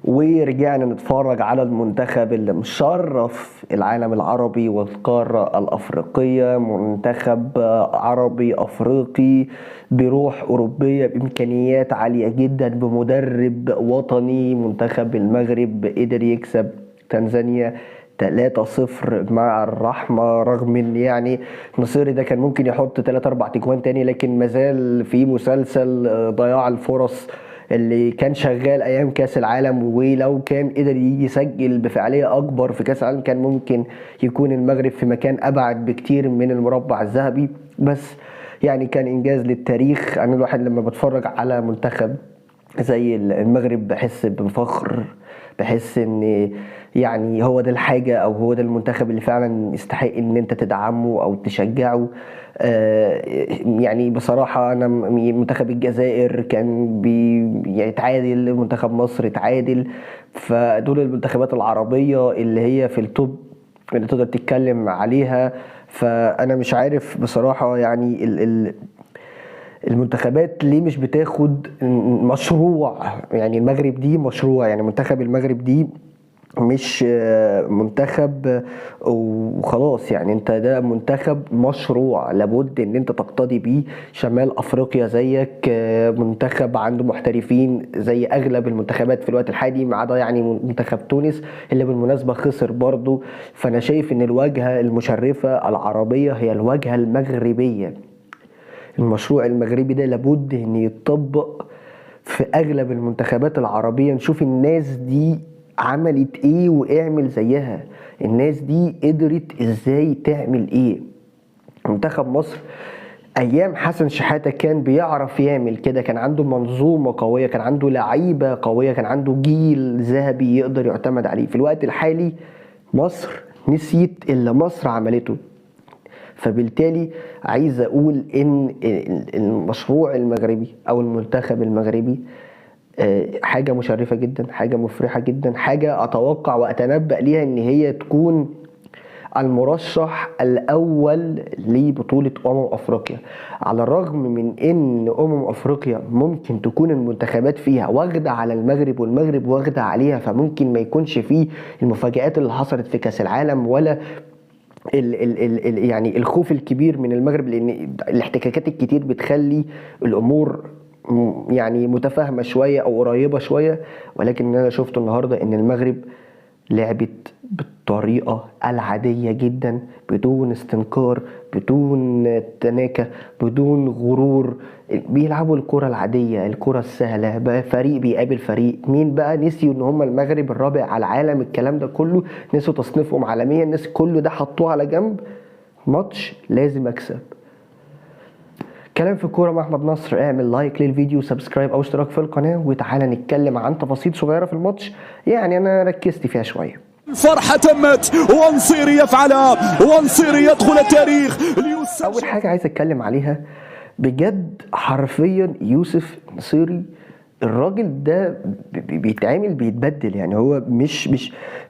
ورجعنا نتفرج على المنتخب اللي مشرف العالم العربي والقارة الأفريقية. منتخب عربي أفريقي بروح أوروبية بإمكانيات عالية جدا بمدرب وطني. منتخب المغرب قدر يكسب تنزانيا 3-0 مع الرحمة، رغم ان يعني نصيري ده كان ممكن يحط 3-4 تجوان تاني، لكن مازال في مسلسل ضياع الفرص اللي كان شغال ايام كاس العالم. ولو كان قدر يسجل بفعالية اكبر في كاس العالم كان ممكن يكون المغرب في مكان ابعد بكتير من المربع الذهبي. بس يعني كان انجاز للتاريخ. انا الواحد لما بتفرج على منتخب زي المغرب بحس بفخر، بحس ان يعني هو ده الحاجة او هو ده المنتخب اللي فعلا يستحق ان انت تدعمه او تشجعه. يعني بصراحة انا منتخب الجزائر كان يتعادل، منتخب مصر اتعادل، فدول المنتخبات العربية اللي هي في التوب اللي تقدر تتكلم عليها. فانا مش عارف بصراحة يعني المنتخبات ليه مش بتاخد مشروع. يعني المغرب دي مشروع، يعني منتخب المغرب دي مش منتخب وخلاص. يعني انت ده منتخب مشروع لابد ان انت تقتدي بيه. شمال افريقيا زيك منتخب عنده محترفين زي اغلب المنتخبات في الوقت الحالي، ما عدا يعني منتخب تونس اللي بالمناسبة خسر برضه. فانا شايف ان الواجهة المشرفة العربية هي الواجهة المغربية. المشروع المغربي ده لابد ان يتطبق في اغلب المنتخبات العربية. نشوف الناس دي عملت ايه واعمل زيها، الناس دي قدرت ازاي تعمل ايه. منتخب مصر ايام حسن شحاتة كان بيعرف يعمل كده، كان عنده منظومة قوية، كان عنده لعيبة قوية، كان عنده جيل ذهبي يقدر يعتمد عليه. في الوقت الحالي مصر نسيت اللي مصر عملته. فبالتالي عايز اقول ان المشروع المغربي او المنتخب المغربي حاجة مشرفة جدا، حاجة مفرحة جدا، حاجة اتوقع واتنبأ ليها ان هي تكون المرشح الاول لبطولة افريقيا. على الرغم من ان افريقيا ممكن تكون المنتخبات فيها واخدة على المغرب والمغرب واخدة عليها، فممكن ما يكونش فيه المفاجآت اللي حصلت في كاس العالم ولا يعني الخوف الكبير من المغرب، لان الاحتكاكات الكتير بتخلي الامور يعني متفاهمه شويه او قريبه شويه. ولكن انا شفته النهارده ان المغرب لعبت بالطريقه العاديه جدا، بدون استنكار، بدون تناكه، بدون غرور. بيلعبوا الكره العاديه، الكره السهله بقى. فريق بيقابل فريق مين بقى؟ نسيوا ان هم المغرب الرابع على العالم، الكلام ده كله نسوا تصنيفهم عالميا، الناس كله ده حطوه على جنب. ماتش لازم اكسب. كلام في الكوره مع احمد نصر. اعمل لايك للفيديو، سبسكرايب او اشتراك في القناه، وتعالى نتكلم عن تفاصيل صغيره في الماتش يعني انا ركزت فيها شويه. الفرحة تمت ونصيري يفعلها، ونصيري يدخل التاريخ. اول حاجه عايز اتكلم عليها بجد حرفيا يوسف نصيري. الراجل ده بيتعامل بيتبدل، يعني هو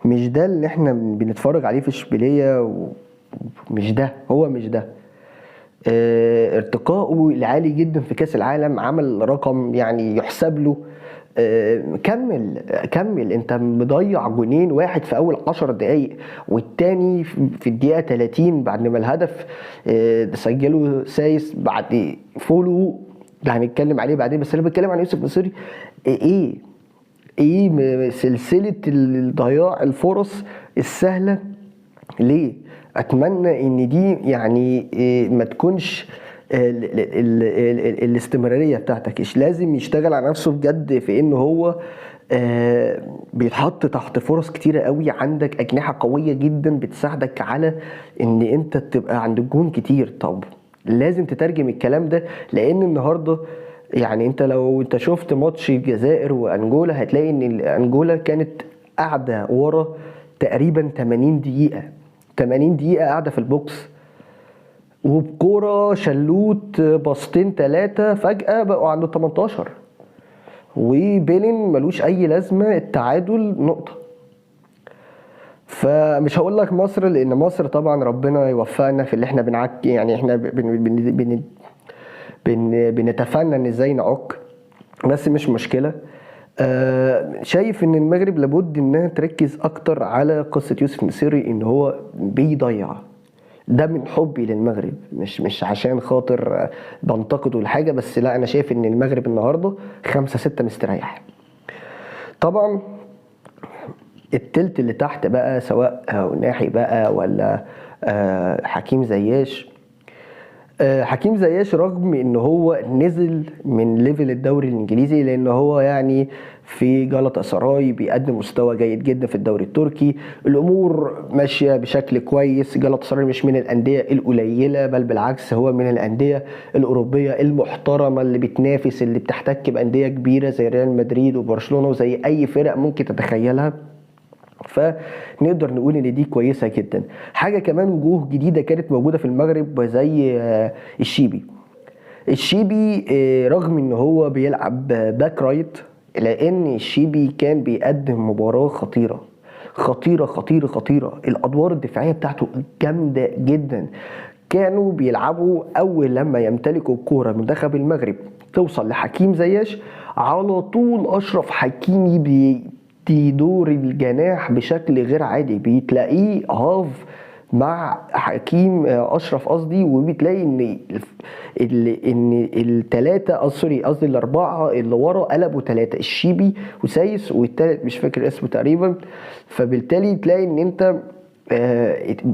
مش ده اللي احنا بنتفرج عليه في اشبيليه، ومش ده، هو مش ده. ارتقائه العالي جدا في كاس العالم، عمل رقم يعني يحسب له. كمل انت مضيع جونين، واحد في اول 10 دقايق والتاني في الدقيقه 30 بعد ما الهدف سجله سايس بعد فولو اللي هنتكلم عليه بعدين. بس انا بتكلم عن يوسف نصيري. ايه سلسله ضياع الفرص السهله ليه؟ اتمنى ان دي يعني ما تكونش الاستمراريه بتاعتك. مش لازم يشتغل على نفسه بجد في ان هو بيتحط تحت فرص كتيره قوي. عندك اجنحه قويه جدا بتساعدك على ان انت تبقى عند الجون كتير. طب لازم تترجم الكلام ده، لان النهارده يعني انت لو انت شفت ماتش الجزائر وانجولا هتلاقي ان انجولا كانت قاعده ورا تقريبا 80 دقيقه، 80 دقيقه قاعده في البوكس، وبكوره شلوت باصتين ثلاثه فجاه بقوا عنده 18. وبيلين ملوش اي لازمه، التعادل نقطه. فمش هقول لك مصر، لان مصر طبعا ربنا يوفقنا في اللي احنا بنعك، يعني احنا بنتفنن ازاي نعك، بس مش مشكله. شايف ان المغرب لابد انها تركز اكتر على قصة يوسف نصيري ان هو بيضيع. ده من حبي للمغرب، مش عشان خاطر بنتقده لحاجة، بس لا، انا شايف ان المغرب النهاردة 5-6 مستريح. طبعا التلت اللي تحت بقى، سواء ناحي بقى ولا حكيم زياش. حكيم زياش رغم ان هو نزل من ليفل الدوري الانجليزي، لان هو يعني في جلطة سراي بيقدم مستوى جيد جدا في الدوري التركي، الامور ماشيه بشكل كويس. جلطة سراي مش من الانديه القليله، بل بالعكس هو من الانديه الاوروبيه المحترمه اللي بتنافس، اللي بتحتك بانديه كبيره زي ريال مدريد وبرشلونه وزي اي فرق ممكن تتخيلها. فنقدر نقول ان دي كويسه جدا. حاجه كمان، وجوه جديده كانت موجوده في المغرب زي الشيبي رغم ان هو بيلعب باك رايت، لان الشيبي كان بيقدم مباراه خطيره خطيره خطيره خطيره. الادوار الدفاعيه بتاعته جامده جدا. كانوا بيلعبوا اول لما يمتلكوا الكوره منتخب المغرب توصل لحكيم زياش، على طول اشرف حكيمي بيدي دور الجناح بشكل غير عادي، بتلاقيه هاف مع حكيم اشرف قصدي، وبتلاقي ان الثلاثه قصدي الاربعه اللي ورا قلبوا ثلاثه، الشيبي وسايس والثالث مش فاكر اسمه تقريبا. فبالتالي تلاقي ان انت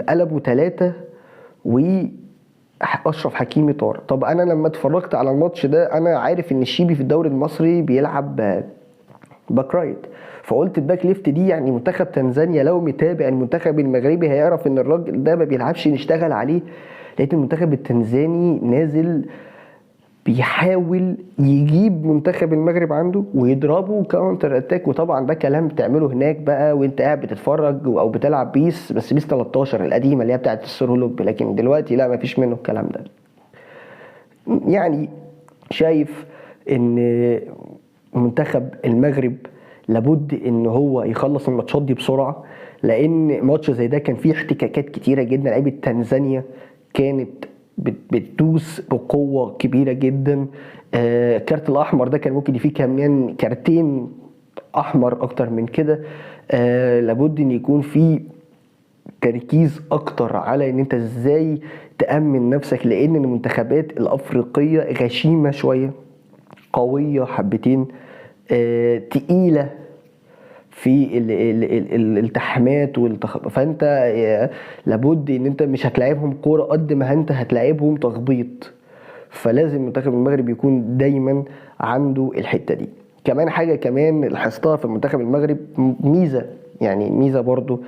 قلبوا ثلاثه واشرف حكيمي طار. طب انا لما اتفرجت على الماتش ده، انا عارف ان الشيبي في الدوري المصري بيلعب باك رايت، فقلت الباك ليفت دي يعني منتخب تنزانيا لو متابع المنتخب المغربي هيعرف ان الراجل ده ما بيلعبش نشتغل عليه. لقيت المنتخب التنزاني نازل بيحاول يجيب منتخب المغرب عنده ويضربه كاونتر اتاك. وطبعا ده كلام بتعمله هناك بقى وانت قاعد بتتفرج او بتلعب بيس، بس بيس 13 القديمه اللي هي بتاعت السرولوج، لكن دلوقتي لا، مفيش منه الكلام ده. يعني شايف ان منتخب المغرب لابد ان هو يخلص الماتشات دي بسرعه، لان ماتش زي ده كان فيه احتكاكات كتيره جدا. لعيبه تنزانيا كانت بتدوس بقوه كبيره جدا. الكارت الاحمر ده كان ممكن فيه كمان كارتين احمر اكتر من كده. لابد ان يكون فيه تركيز اكتر على ان انت ازاي تأمن نفسك، لان المنتخبات الافريقيه غشيمه شويه، قويه حبتين، تقيله في الالتحامات فانت لابد ان انت مش هتلاعبهم كوره قد ما انت هتلاعبهم تخبيط. فلازم منتخب المغرب يكون دايما عنده الحته دي. كمان حاجه كمان لاحظتها في المنتخب المغرب، ميزه برضو.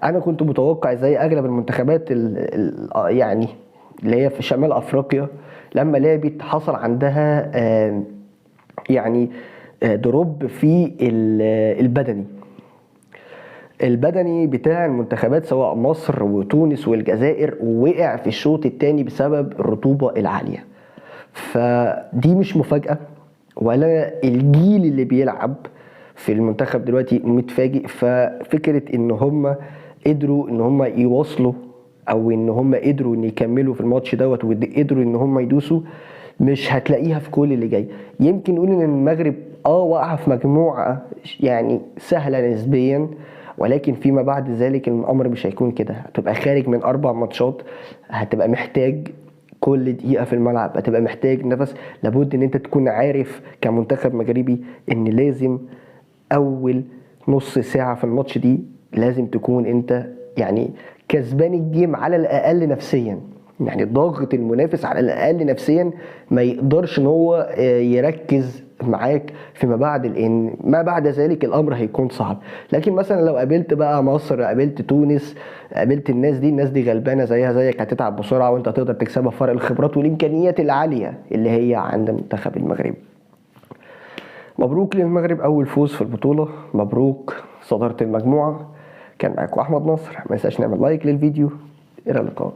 انا كنت متوقع زي اغلب المنتخبات يعني اللي هي في شمال افريقيا، لما لعبت حصل عندها يعني دروب في البدني بتاع المنتخبات سواء مصر وتونس والجزائر، ووقع في الشوط الثاني بسبب الرطوبة العالية. فدي مش مفاجأة، ولا الجيل اللي بيلعب في المنتخب دلوقتي متفاجئ. ففكرة ان هم قدروا ان هم يواصلوا، او ان هم قدروا ان يكملوا في الماتش دوت، وقدروا ان هم يدوسوا، مش هتلاقيها في كل اللي جاي. يمكن نقول ان المغرب واقعه في مجموعه يعني سهله نسبيا، ولكن فيما بعد ذلك الامر مش هيكون كده. هتبقى خارج من 4 ماتشات، هتبقى محتاج كل دقيقه في الملعب، هتبقى محتاج نفس. لابد ان انت تكون عارف كمنتخب مغربي ان لازم اول نص ساعه في الماتش دي لازم تكون انت يعني كسبان الجيم على الاقل نفسيا. يعني ضاغط المنافس على الاقل نفسيا، ما يقدرش ان هو يركز معاك فيما بعد، لان ما بعد ذلك الامر هيكون صعب. لكن مثلا لو قابلت بقى مصر، قابلت تونس، قابلت الناس دي غلبانه زيها زيك، هتتعب بسرعه وانت هتقدر تكسبها فرق الخبرات والامكانيات العاليه اللي هي عند المنتخب المغربي. مبروك للمغرب اول فوز في البطوله، مبروك صداره المجموعه. كان معاكم احمد نصر. ما تنساش نعمل لايك للفيديو. الى اللقاء.